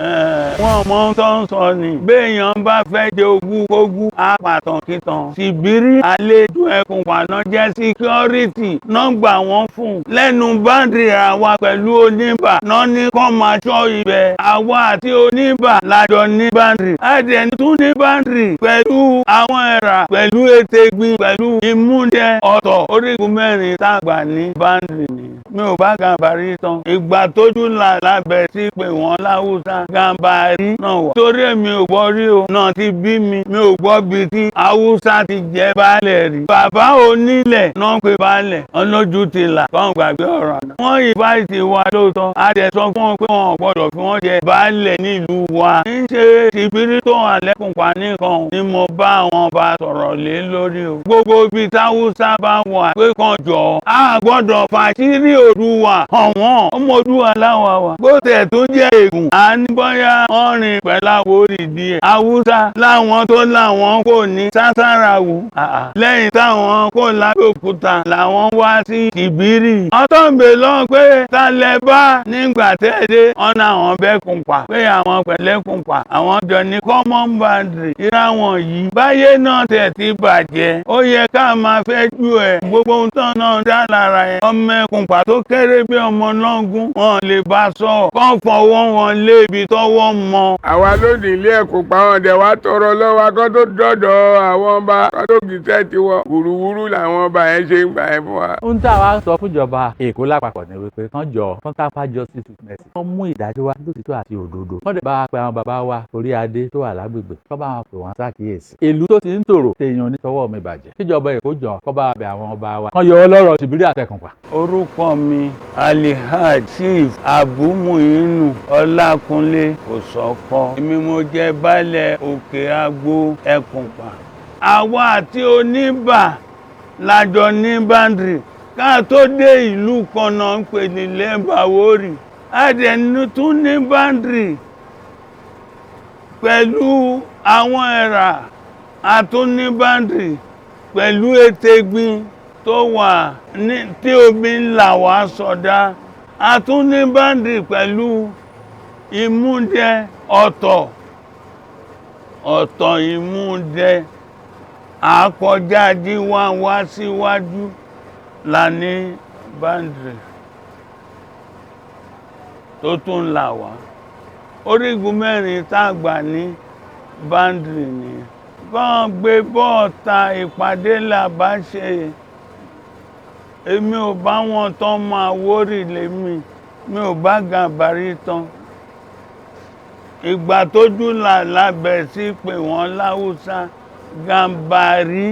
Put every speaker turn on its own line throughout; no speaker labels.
wọ́n mọ tó ń sọ ni béèyàn bá fẹ́ jẹ ogún apàtànkìtàn Shibiri àlejò Ẹkùnpa náà jẹ́ síkírọ́rìtì náà gbà wọ́n fún lẹ́nu báńdìrì àwa pẹ̀lú oníbà náà ní kọ́ máa ṣọ́ ibẹ̀ àwa àti oníbà lájọ ní báńdìrì àdẹ̀ tún ní báńdìrì pẹ̀lú àwọn ẹ̀rà pẹ̀lú ètègbin pẹ̀lú ìmúdẹ ọ̀tọ̀ orígun mẹ́rin tàgbà ní báńdìrì ni mi ò bá Gàmbàrí tán ìgbà tójú là lábẹ́ sí pé wọ́n láwùsá Gàmbàrí náà wà torí èmi ò gbọ́ rí o náà ti bí mi ò gbọ́ bí tí Haúsá ti jẹ́ baálẹ̀ rí bàbá onílẹ̀ náà pé baálẹ̀ ọlójú ti là kàn gbàgbé ọ̀rọ̀ àná wọ́n ìfáìtì wa lóòótọ́ a dẹ̀ sọ fún wọn pé wọn ò gbọ́dọ̀ fi wọ́n jẹ baálẹ̀ nílùú wa kì í ṣe Shibiri tó wà lẹ́kùnpa nìkan ni mo bá àwọn bá sọ̀rọ̀ lé lórí o gbogbo ibi táwùsá bá wà pé kan jọ a gbọ́dọ̀ fàṣírí Òdùwà hàn wọ́n ọmọ Òdùwà láwa wa bó tẹ̀ tó jẹ́ ègùn à ní bóyá wọ́n rìn pẹ̀lú Àwórì díẹ̀ Haúsá láwọn tó láwọn kò ní Sásàràwù lẹ́yìn táwọn kò l'Ábẹ́òkúta làwọn wá sí Shibiri ọtọ́ǹbè lọ pé talẹ̀ bá nígbà tẹ́ẹ̀dé ọ̀nà àwọn bẹ́kùnpa pé àwọn pẹ̀lẹ́kùnpa àwọn jọ ní common boundary ìráwọn yìí báyé náà tẹ̀ ti bàjẹ́ ó yẹ ká máa fẹ́ jú ẹ̀ gbogbo nǹkan náà dá lára ẹ̀ ọmọ Ẹkùnpa tó kéré bí ọmọ lọ́gùn wọn lè bá sọ kán fọwọ́ wọn lé ibi tọ́wọ́ mọ. àwa lóde Ilé Ẹkùnpa wọn dẹ̀ wá tọrọ lọ́wọ́ kán tó dọ́dọ̀ àwọn ọba kán tó gbìtẹ́ tiwọn wùrúwúrú làwọn ọba yẹn ṣe ń gbà ẹ̀ fún wa. ohun tá a wá sọ fúnjọba Èkó lápapọ̀ ni wípé kán jọ kán kápá justice witness kán mú ìdájọ́ wá lótìtọ́ àti òdodo kán dẹ̀ bá wa pe àwọn bàbá wa orí adé tó wà lágbègbè kán bá wọn pè wọ́n ṣàkíyèsí ìlú tó ti ń tòrò téèyàn onítọ́wọ́ mi bàjẹ́ kíjọba Èkó jọ kán bá wa bẹ àwọn ọba wa kán yọ ọlọ́rọ̀ Shibiri àtẹkùnpa. orúkọ mi Alhaji Chief Abumuinu Ọlákúnlé Kòsókó èmi mo jẹ́ baálẹ̀ Òkè Àgbò Ẹkùnpa àwa àti oníbà lájọ ní báńdìrì ká tó dé ìlú kan náà ń pè ní Ile Awori àdẹ̀nu tún ní báńdìrì pẹ̀lú àwọn ẹ̀rà àtúní báńdìrì pẹ̀lú ètègbin tó wà ní tí omi ń là wá sọdá àtúní báńdìrì pẹ̀lú ìmúdẹ ọ̀tọ̀ ìmúdẹ àkọjá jíwá wá síwájú la ní báńdìrì tó tún là wá orígun mẹ́rin tàgbà ní báńdìrì ni kán gbé bọ́ọ̀ta ìpàdé là bá ṣe èmi ò bá wọn tán máa Àwórì lèmi mi ò bá Gàmbàrí tán ìgbà tójú là lábẹ́ sí pé wọ́n láwùsá Gàmbàrí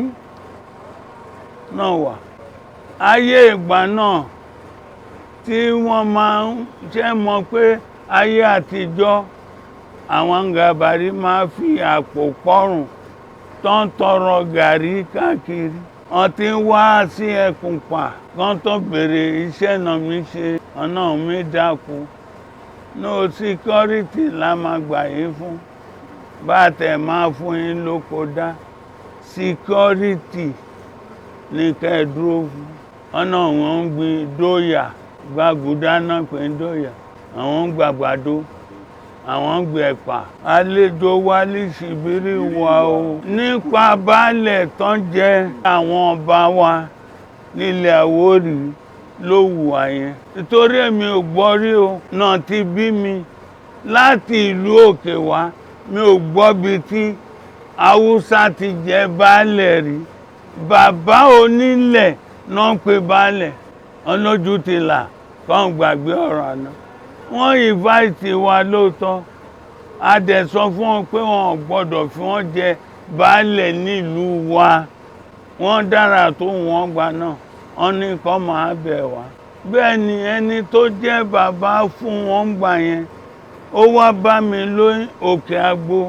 náà wà ayé ìgbà náà tí wọ́n máa ń ṣe mọ̀ pé ayé àtijọ́ àwọn Gàmbàrí máa fi àpò kọ́rùn tán tọrọ gàrí káàkiri wọ́n ti ń wá sí Ẹkùnpa kán tó bèrè iṣẹ́ náà mi ṣe ọ̀nà mi dákú no security la máa gbà yín fún bá tẹ̀ máa fún yín lóko dá security ní kẹ́ ẹ dúró fún ọ̀nà wọn ń gbin dóyà gbàgùdá náà pé dóyà àwọn ń gbàgbàdo àwọn ń gbé ẹ̀pà àlejò wa ní Shibiri wa o nípa baálẹ̀ tán jẹ́ àwọn ọba wa nílẹ̀ Àwórì ló wù wá yẹn nítorí èmi ò gbọ́ rí o náà ti bí mi láti ìlú òkè wá mi ò gbọ́ bí tí Haúsá ti jẹ́ baálẹ̀ rí bàbá onílẹ̀ náà ń pe baálẹ̀ ọlójú ti là kàn gbàgbé ọ̀rọ̀ àná wọ́n ìfáìtì wa lóòótọ́ a dẹ̀ sọ fún wọn pé wọn ò gbọ́dọ̀ fi wọ́n jẹ baálẹ̀ nílùú wa wọ́n dára tó wọ́n gbà náà wọ́n ní kó máa bẹ̀ wá bẹ́ẹ̀ ni ẹni tó jẹ́ bàbá fún wọn gbà yẹn ó wá bá mi lóyún Òkè Àgbò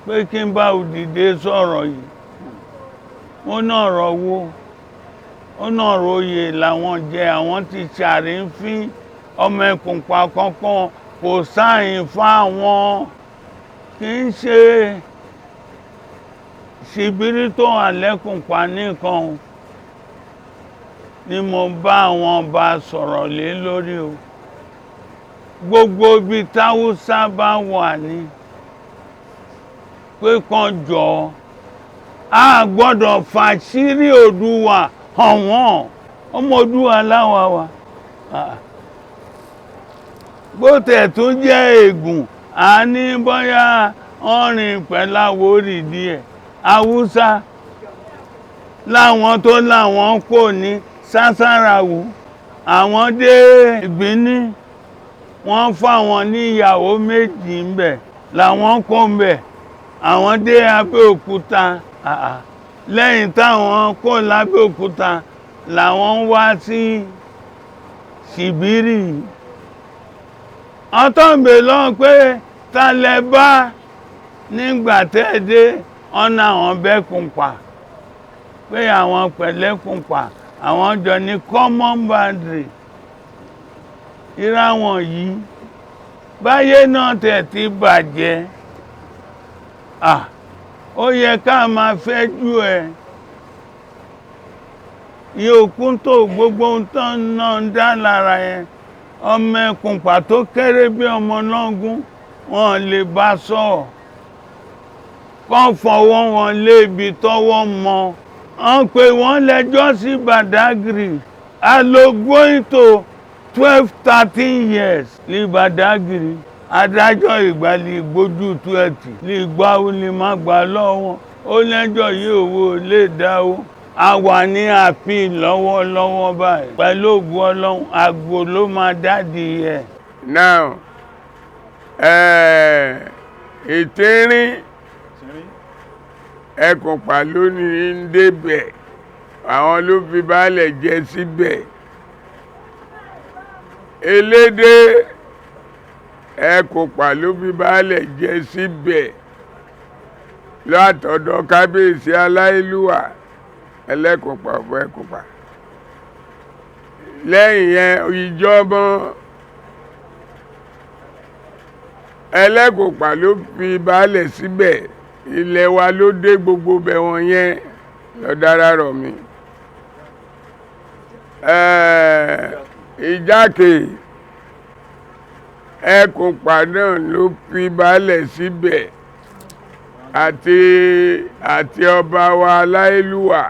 pé kí n bá òdìdé sọ̀rọ̀ yìí ó náà rọwọ́ ó náà róye làwọn jẹ àwọn ti ṣàrífín ọmọ Ẹkùnpa kankan kò sáyìn fáwọn kì í ṣe Shibiri tó wà lẹ́kùnpa nìkan ni mo bá àwọn bá sọ̀rọ̀ lé lórí o gbogbo ibi táwùsá bá wà ní pé kan jọ a gbọ́dọ̀ fàṣírí Oòduà hàn wọ́n ọmọ Oòduà láwa wa bó tẹ̀ tún jẹ́ ègùn a ní bóyá ọ̀rìn pẹ̀lú Àwórì díẹ̀ Haúsá láwọn tó láwọn kò ní Sásàràwù àwọn dé Ìgbíní wọ́n fáwọn ní ìyàwó méjì ń bẹ̀ làwọn kó ń bẹ̀ àwọn dé Abẹ́òkúta lẹ́yìn táwọn kó l'Abẹ́òkúta làwọn wá sí Ṣìbírì ọ̀tọ̀ǹbẹ̀ lọ pé talẹ̀ bá nígbà tẹ́ẹ̀dé ọ̀nà àwọn bẹ́kùnpà pé àwọn pẹ̀lẹ́kùnpà àwọn jọ ní common boundary ìráwọn yìí báyé náà tẹ̀ ti bàjẹ́ ó yẹ ká máa fẹ́jú ẹ̀ ìyókùn tó gbogbo tán náà ń dá lára ẹ̀ ọmọ Ẹkùnpa tó kéré bí ọmọ lọ́gún wọn lè bá sọ kán fọwọ́ wọn lébi tọ́wọ́ mọ́ wọ́n pè wọ́n lẹ́jọ́ sí Badagry going to 12-13 years ní Badagry adájọ́ ìgbàlì gbójú 20 lè gbáwó lè má gbà lọ́wọ́ ó lẹ́jọ́ yìí owó lè dáwó a wà ní àpíl lọ́wọ́lọ́wọ́ báyìí pẹ̀lú ògùn Ọlọ́run àgbò ló máa dádì ẹ̀.
Now ìtínrín Ẹkùnpa lónìí ń débẹ̀ àwọn ló fi baálẹ̀ jẹ síbẹ̀ elédè Ẹkùnpa ló fi baálẹ̀ jẹ síbẹ̀ látọ̀dọ̀ kábíyèsí aláìlúwà Ẹlẹ́kùnpa fún Ẹkùnpa lẹ́yìn yẹn ìjọba Ẹlẹ́kùnpa ló fi baálẹ̀ síbẹ̀ ilẹ̀ wa ló dé gbogbo bẹ̀ wọ̀n yẹn lọ́dára rọ̀ mi Ìjákè Ẹkùnpa náà ló fi baálẹ̀ síbẹ̀ àti ọba wa aláìlúwà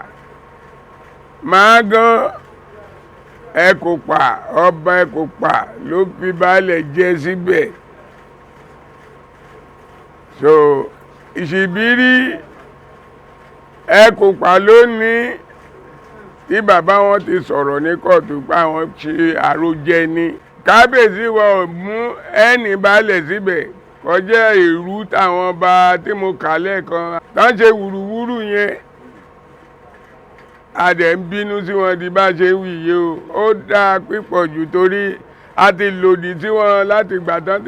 Mágán Ẹkùnpa ọba Ẹkùnpa ló fi baálẹ̀ jẹ síbẹ̀ so Ìṣìbírí Ẹkùnpa ló ní tí bàbá wọn ti sọ̀rọ̀ ní kóòtù pé àwọn ṣe àròjẹ ni kábíyèsí wọn mú ẹni baálẹ̀ síbẹ̀ kọjá ìrú táwọn ọba tí mo kà lẹ́ẹ̀kan tán ṣe wùrúwúrú yẹn a dẹ̀ ń bínú sí wọn di bá ṣe wíyé ó dáa pípọ̀ jù torí a ti lòdì sí wọn láti ìgbà tán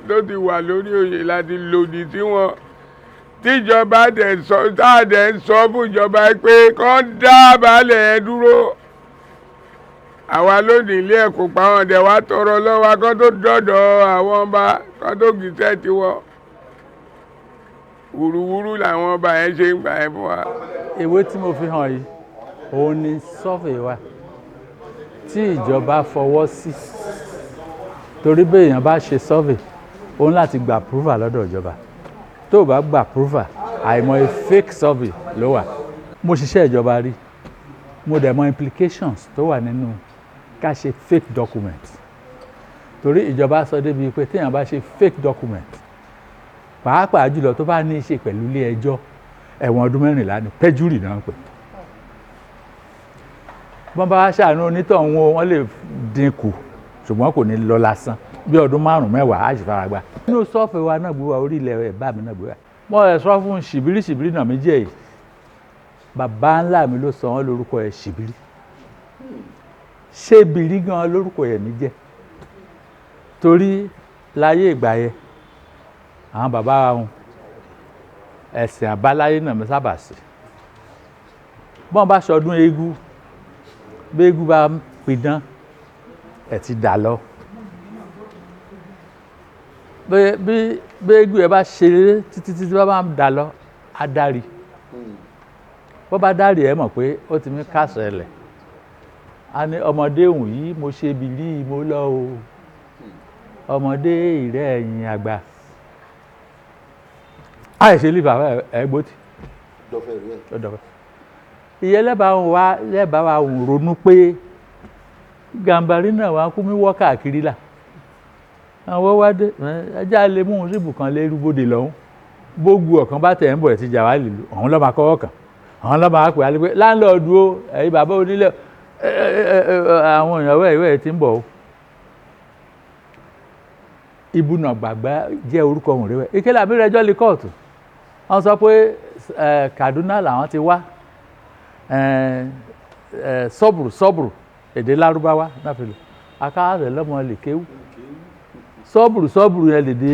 tó ti wà lórí oyè láti lòdì sí wọn tíjọba dẹ̀ ń sọ fún ìjọba pé kán dá baálẹ̀ ẹ dúró àwa lónìí Ilé Ẹkùnpa wọn dẹ̀ wá tọrọ lọ́wọ́ kán tó dọ́dọ̀ àwọn ọba kán tó gìṣẹ́ tiwọn wùrúwúrú làwọn ọba yẹn ṣe ń gbà ẹ fún wa.
Ìwé tí mo fi hàn yìí òun ni survey wa tí ìjọba fọwọ́ sí torí bí èèyàn bá ṣe survey òun láti gba approval lọ́dọ̀ ìjọba tó bá gba approval àìmọye fake survey ló wà. Mo ṣiṣẹ́ ìjọba rí mo dẹ̀ mọ implications tó wà nínú ká ṣe fake document torí ìjọba sọ débi pé téèyàn bá ṣe fake document pàápàá jùlọ tó bá ní í ṣe pẹ̀lú ilé ẹjọ́ ẹ̀wọ̀n ọdún 14 ni perjury náà pè. Bọ́n bá ṣàánú onítọ̀hún wọn lè dínkù ṣùgbọ́n kò ní lọ lásán bí ọdún 5-10 á sì fara gbá. Nínú sọ́ọ̀fẹ̀ wa náà gbé wa orí ilẹ̀ ẹ̀ bá mi náà gbé wa. Mo ẹ̀ sọ fún Ṣìbírí náà méjì èyí bàbá ńlá mi ló sọ wọ́n lórúkọ ẹ̀ Ṣìbírí Ṣébìrí gan lórúkọ ẹ̀ mi jẹ́ torí láyé ìgbà yẹn àwọn bàbá wọn ẹ̀sìn àbáláyé náà mi sábà sí bọ́n bá ṣọdún eégún bí eégún bá pidán ẹ̀ ti dà lọ bí eégún ẹ̀ bá ṣeré títí bá máa dà lọ á dárí bó bá dárí ẹ̀ mọ̀ pé ó ti mí kásẹ̀ lẹ̀ a ní ọmọdé òun yìí mo ṣe bìrí mo lọ o ọmọdé ìrẹ́ ẹ̀yìn àgbà àìṣe lè bàbá ẹgbótì ìyẹn lẹ́bàá wa ronú pé Gàmbàrí náà wá kú mí wọ́ káàkiri là àwọn wádé ẹjá lè mú un síbù kan lé rúbòdè lọ́hún gbogbo ọ̀kan bá tẹ̀ ń bọ̀ ẹ̀ ti jà wá lìlú ọ̀hún lọ́ọ́ máa kọ́wọ́ kàn ọ̀hún lọ́ọ́ máa pè á lé pé láńlọ́ọ̀dù o ẹ̀yin bàbá onílẹ̀ àwọn ìyàwó ìwé ti ń bọ̀ o. Ìbùnà gbàgbá jẹ́ orúkọ òun rẹ̀ ìkẹlẹ̀ àmì rẹjọ́ lè kóòtù wọ́n sọ pé Kaduna làwọn ti wá sọ́bùrù èdè lárúbáwá náà fi lò akáàrẹ̀ lọ́mọ lè kéwú sọ́bùrù yẹn lèdè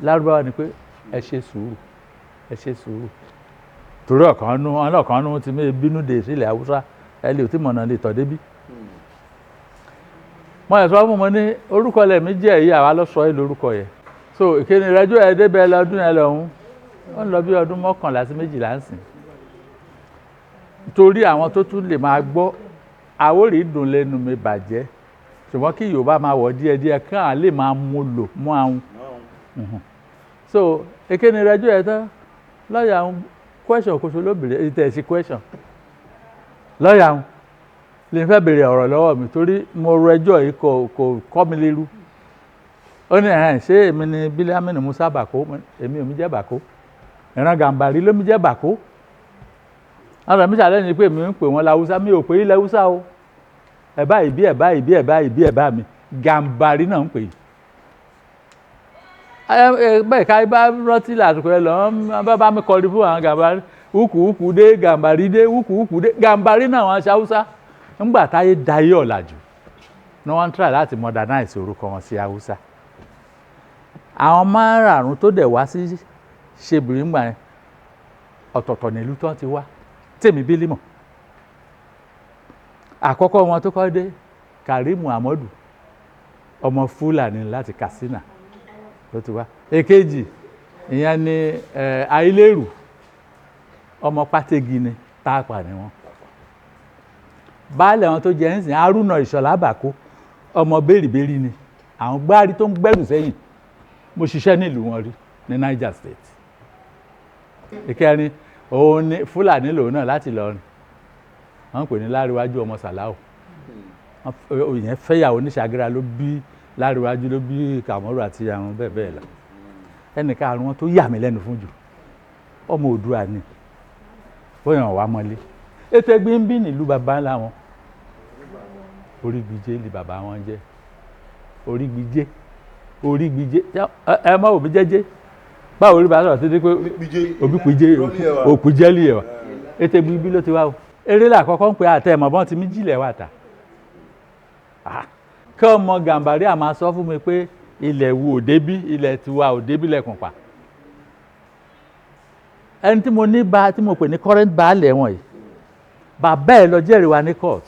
lárúbáwá ni pé ẹ ṣe sùúrù torí ọ̀kan nú ti mé bínú dé sílẹ̀ Haúsá ẹ lè tí mọ̀nà lè tọ̀ débí. Mo yẹ sọ fún mo ní orúkọ lẹ̀ mi jẹ́ èyí àwa lọ sọ ẹ́ lórúkọ yẹn so ìkíni rẹjọ́ ẹ débẹ̀ lọ́dún yẹn lọ́hún wọ́n lọ bí ọdún 11 sí 12 ń sìn torí àwọn tó tún lè máa gbọ́ Àwórì dùn lẹ́nu mi bàjẹ́ ṣùgbọ́n kí Yorùbá máa wọ̀ díẹ̀díẹ̀ káà lè máa mú lò mú àwọn so ìkíni rẹjọ́ ẹ tán lọ́ọ̀yà àwọn question kóso lóbìnrin èyí tẹ̀ sí question lọ́ọ̀yà àwọn lè fẹ́ bèrè ọ̀rọ̀ lọ́wọ́ mi torí mo rò ẹjọ́ yìí kò kọ́ mi lérú ó ní ṣé èmi ni Bílíámínì Musa Bàkó èmi ò mi jẹ́ Bàkó ìran Gàmbàrí ló mi jẹ́ Bàkó ọ̀rọ̀ mi ṣàlẹ́ ni pé mi ń pè wọ́n láwùsá mi ò pè ilẹ̀ Haúsá o ẹ̀bá ìbí ẹ̀bá mi Gàmbàrí náà ń pè bẹ́ẹ̀ ká bá rántí lásìkò ẹ lọ bá mi kọrin fún àwọn Gàmbàrí wúkúwúkú dé Gàmbàrí dé wúkúwúkú dé Gàmbàrí náà wọ́n ṣe Haúsá ńgbà táyé dayé ọ̀làjù ní wọ́n ń try láti modernize orúkọ wọn sí Haúsá àwọn márààrún tó dẹ̀ wá sí Ṣibiri ńgbà yẹn ọ̀tọ̀ọ̀tọ̀ nílùú tó ti wá tèmi bílí mọ̀ àkọ́kọ́ wọn tó kọ́ dé Karimu Amadu ọmọ Fúlàní láti Katsina ló ti wá èkejì ìyẹn ni Àìlérù ọmọ Pátégì ni táàpà ni wọn baálẹ̀ wọn tó jẹ́ ń sìn Haruna Ìṣọ̀lá Bàkó ọmọ bẹ́rìbẹ́rì ni àwọn gbárí tó ń gbẹ́rù sẹ́yìn mo ṣiṣẹ́ nílùú wọn rí ní Niger State ìkẹrin òun ni Fúlàní lòun náà láti Ìlọrin wọ́n pè ní Láríwájú ọmọ Sàláò ìyẹn fẹ́yàwó ní Ṣàgírà ló bí Láríwájú ló bí Kàmọ́rù àti àwọn bẹ́ẹ̀ bẹ́ẹ̀ lọ ẹnì karùn-ún wọn tó yà mí lẹ́nu fún jù ọmọ Oòduà ni bóyá wà mọ́lé ètò ẹgbẹ́ ń bí nílùú bàbá ńlá wọn Orígbìjé ni bàbá wọn jẹ́ Orígbìjé ẹ mọ òbí jẹ́jẹ́ báwo rí bá sọ̀rọ̀ títí pé òbí pìjé òpìjẹ́ lè wà ètò ẹgbẹ́ ibi ló ti wá o eré làkọ́kọ́ ń pè àtẹ ẹ̀mọ̀ bọ́n ti mí jìlẹ̀ wà tà kí ọmọ Gàmbàrí àmà sọ fún mi pé ilẹ̀ wo òdébí ilẹ̀ tiwa òdébí lẹ́kùnpà ẹni tí mo ní tí mo pè ní current baálẹ̀ wọn yìí bàbá ẹ̀ lọ jẹ́rìí wa ní court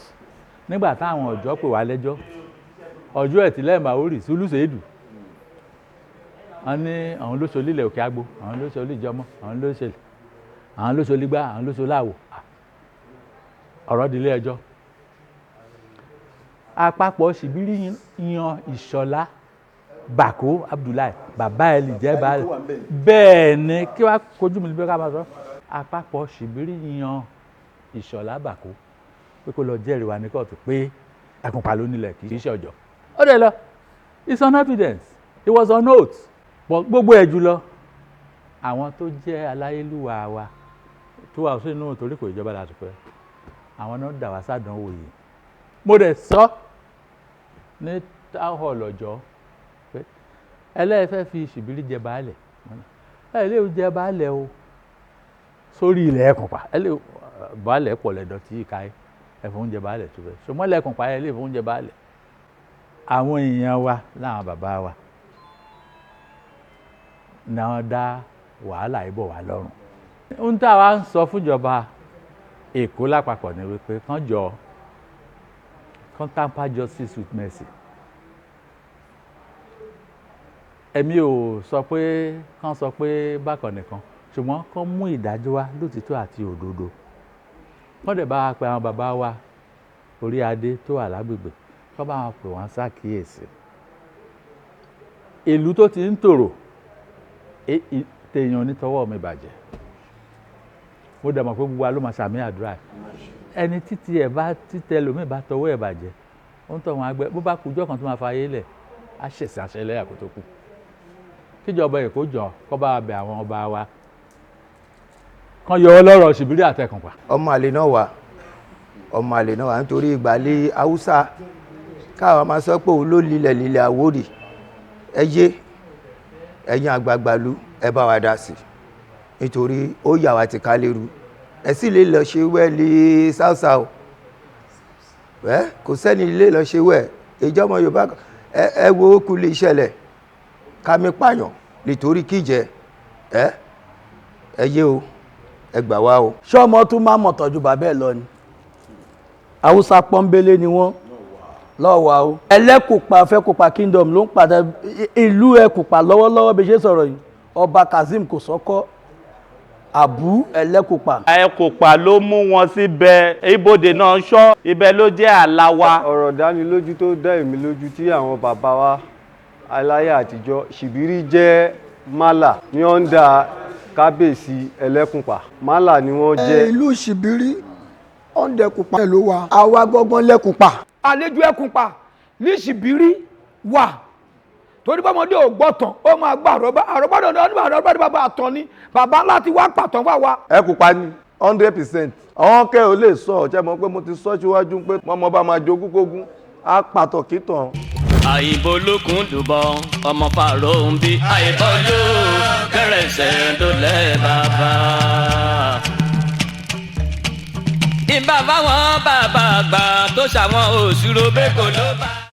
nígbà táwọn ọ̀jọ́ pè wá lẹ́jọ́ ọjọ́ ẹ̀ tí lẹ́ẹ̀mà orí Sùlùsèédù wọ́n ní àwọn ló solí ilẹ̀ Òkè Àgbò àwọn ló solí Ìjọmọ́ àwọn ló solí gbá àwọn ló solí àwò ọ̀rọ̀ dilé ẹjọ́ àpapọ̀ Ṣibiri yan Ìṣọ̀lá Bàkó Abdullahi bàbá ẹ̀ lè jẹ́ baálẹ̀ bẹ́ẹ̀ ni kí wàá kojú mi níbi ká máa sọ àpapọ̀ Ṣibiri yan Ìṣọ̀lá Bàkó pé kó lọ jẹ́rìí wa ní kóòtù pé Ẹkùnpa ló nílẹ̀ kì í ṣe Ọ̀jọ́ ó dẹ̀ lọ it's on evidence it was on oath but gbogbo ẹ̀ jùlọ àwọn tó jẹ́ aláyélúwà wa tó wà sínú torí kò ìjọba lásìkò ẹ̀ àwọn náà dà wá sádánwò yìí mo dẹ̀ sọ ní town hall Ọ̀jọ́ pé ẹlẹ́ẹ̀fẹ́ fi Ṣibiri jẹ baálẹ̀ ẹ̀ lè jẹ baálẹ̀ o sórí ilẹ̀ Ẹkùnpa baálẹ̀ pọ̀ lẹ́dọ̀ tí ìka ẹ̀fọ́ oúnjẹ baálẹ̀ tó bẹ́ẹ̀ ṣùgbọ́n lẹ́kùnpa ẹ̀ lè fún oúnjẹ baálẹ̀ àwọn èèyàn wa láwọn bàbá wa náà dá wàhálà ìbọ̀ wá lọ́rùn ohun tí àwa ń sọ fúnjọba Èkó lápapọ̀ ni wípé kán tamper justice with mercy èmi ò sọ pé kán sọ pé bákan nìkan ṣùgbọ́n kán mú ìdájọ́ wá lótìtọ́ àti òdodo wọ́n dẹ̀ bá wa pe àwọn bàbá wa orí adé tó wà lágbègbè kán bá wọn pè wọ́n ṣàkíyèsí ìlú tó ti ń tòrò tèèyàn onítọwọ́ mi bàjẹ́. Mo dẹ̀ mọ̀ pé gbogbo wa ló máa ṣàmì àdúrà. Ẹni títẹ lómi bá tọwọ́ ẹ̀ bàjẹ́, ó ń tọ̀ wọn agbẹ́ bó bá kujọ́ kan tó máa fa ayé lẹ̀ á ṣẹ̀sìn àṣẹlẹ̀ àkótó kù. Kíjọba Èkó jọ kó bá bẹ àwọn ọba wa kán yọ ọlọ́rọ̀ Ṣìbírí àti Ẹkùnpa.
ọmọ àlè náà wà nítorí ìgbàlẹ̀ Haúsá káwọn máa sọ pé òun ló lílẹ̀ Àwórì ẹ̀yin àgbààgbàlú ẹ bá wa dá sí nítorí ó yà wá ti ká lérú ẹ sì lè lọ ṣe wẹ́ẹ̀lì South kò sẹ́ni lè lọ ṣe wẹ́ẹ̀ ìjọmọ Yorùbá ẹ wo kú lè ṣẹlẹ̀ kámi pààyàn nítorí kíjẹ ẹ yé o ẹ gbà wá o.
ṣọ́mọ tún máa mọ̀ tọ́jú bàbá ẹ̀ lọ ni Haúsá pọ́nbélé ni wọ́n lọ́wọ́ o. Ẹlẹ́kùnpa Fẹ́kùnpa kingdom ló ń padà ìlú Ẹkùnpa lọ́wọ́lọ́wọ́ bí ṣe sọ̀rọ̀ yìí ọba Kazeem Kòsọ́kọ́ Àbú Ẹlẹ́kùnpa.
Ẹkùnpa ló mú wọn síbẹ̀ ibodè náà ṣọ́ ibẹ̀ ló jẹ́ àlá wa.
ọ̀rọ̀ dánilójú tó dá èmi lójú tí àwọn bàbá wa aláyé àtijọ́ Ṣìbírí jẹ́ málà ní ọ́ndà kábíyèsí Ẹlẹ́kùnpa málà ni wọ́n jẹ́.
ìlú Ṣìbírí ọ́ndà Ẹkùnpa ló wà àwa gbọ́gbọ́n lẹ́kùnpa.
àlejò Ẹkùnpa ní Ṣìbírí wà torí bọ́mọdé ò gbọ́tàn ó máa gbà àrọ́bá dandan ní àrọ́bá ní bàbá àtọ́ ní bàbá láti wá pàtàn wà wá.
Ẹkùnpa ní 100%. àwọn kẹ́ ò lè sọ ọ̀jẹ́ mọ́ pé mo ti sọ síwájú pé mọ́mọ́ bá máa jogún kógún á pàtàn kítàn.
àyìnbó lókun dùbọ̀ ọmọ fàrọ̀ ń bí àyìnbó ló kẹrẹsẹ̀ dólẹ̀ bàbá. ìbá fáwọn bàbá àgbà tó ṣàwọn òṣùrò bẹ́ẹ̀ kò ló bá.